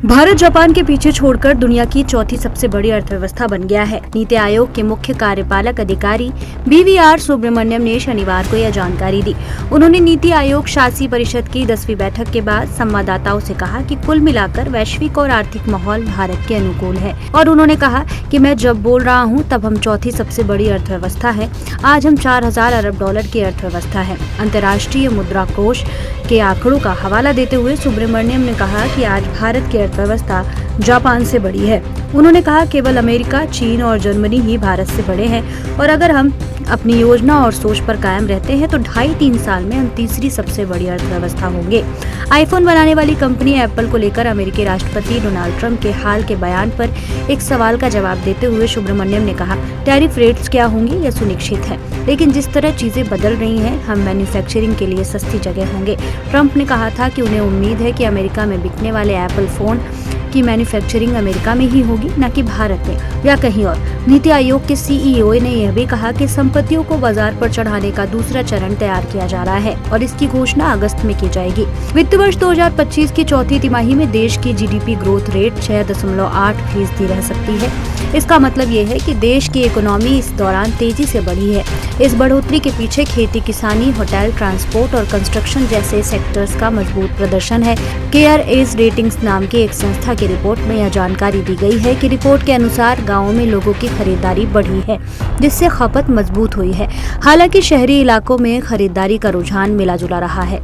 Bharat Japan के पीछे छोड़कर दुनिया की चौथी सबसे बड़ी अर्थव्यवस्था बन गया है। नीति आयोग के मुख्य कार्यपालक अधिकारी BVR सुब्रमण्यम ने शनिवार को यह जानकारी दी। उन्होंने नीति आयोग शासी परिषद की 10वीं बैठक के बाद संवाददाताओं से कहा कि कुल मिलाकर वैश्विक और आर्थिक माहौल भारत के अनुकूल है और उन्होंने कहा कि मैं जब बोल रहा हूँ तब हम चौथी सबसे बड़ी अर्थव्यवस्था है। आज हम 4000 अरब डॉलर की अर्थव्यवस्था है। अंतर्राष्ट्रीय मुद्रा कोष के आंकड़ों का हवाला देते हुए सुब्रमण्यम ने कहा कि आज भारत की अर्थव्यवस्था जापान से बड़ी है। उन्होंने कहा केवल अमेरिका, चीन और जर्मनी ही भारत से बड़े हैं और अगर हम अपनी योजना और सोच पर कायम रहते हैं तो 2.5-3 साल में हम तीसरी सबसे बड़ी अर्थव्यवस्था होंगे। आईफोन बनाने वाली कंपनी एप्पल को लेकर अमेरिकी राष्ट्रपति डोनाल्ड ट्रंप के हाल के बयान पर एक सवाल का जवाब देते हुए सुब्रमण्यम ने कहा, टैरिफ रेट्स क्या होंगे यह सुनिश्चित है, लेकिन जिस तरह चीजें बदल रही हैं हम मैन्युफैक्चरिंग के लिए सस्ती जगह होंगे। ट्रंप ने कहा था कि उन्हें उम्मीद है कि अमेरिका में बिकने वाले एप्पल फोन की मैन्युफैक्चरिंग अमेरिका में ही होगी, न कि भारत में या कहीं और। नीति आयोग के CEO ने यह भी कहा कि संपत्तियों को बाजार पर चढ़ाने का दूसरा चरण तैयार किया जा रहा है और इसकी घोषणा अगस्त में की जाएगी। वित्त वर्ष 2025 की चौथी तिमाही में देश की GDP ग्रोथ रेट 6.8% रह सकती है। इसका मतलब ये है कि देश की इकोनॉमी इस दौरान तेजी से बढ़ी है। इस बढ़ोतरी के पीछे खेती किसानी, होटल, ट्रांसपोर्ट और कंस्ट्रक्शन जैसे सेक्टर्स का मजबूत प्रदर्शन है। CareAce रेटिंग्स नाम की एक संस्था की रिपोर्ट में यह जानकारी दी गई है कि रिपोर्ट के अनुसार गांवों में लोगों की खरीदारी बढ़ी है, जिससे खपत मजबूत हुई है। हालांकि शहरी इलाकों में खरीदारी का रुझान मिला जुला रहा है।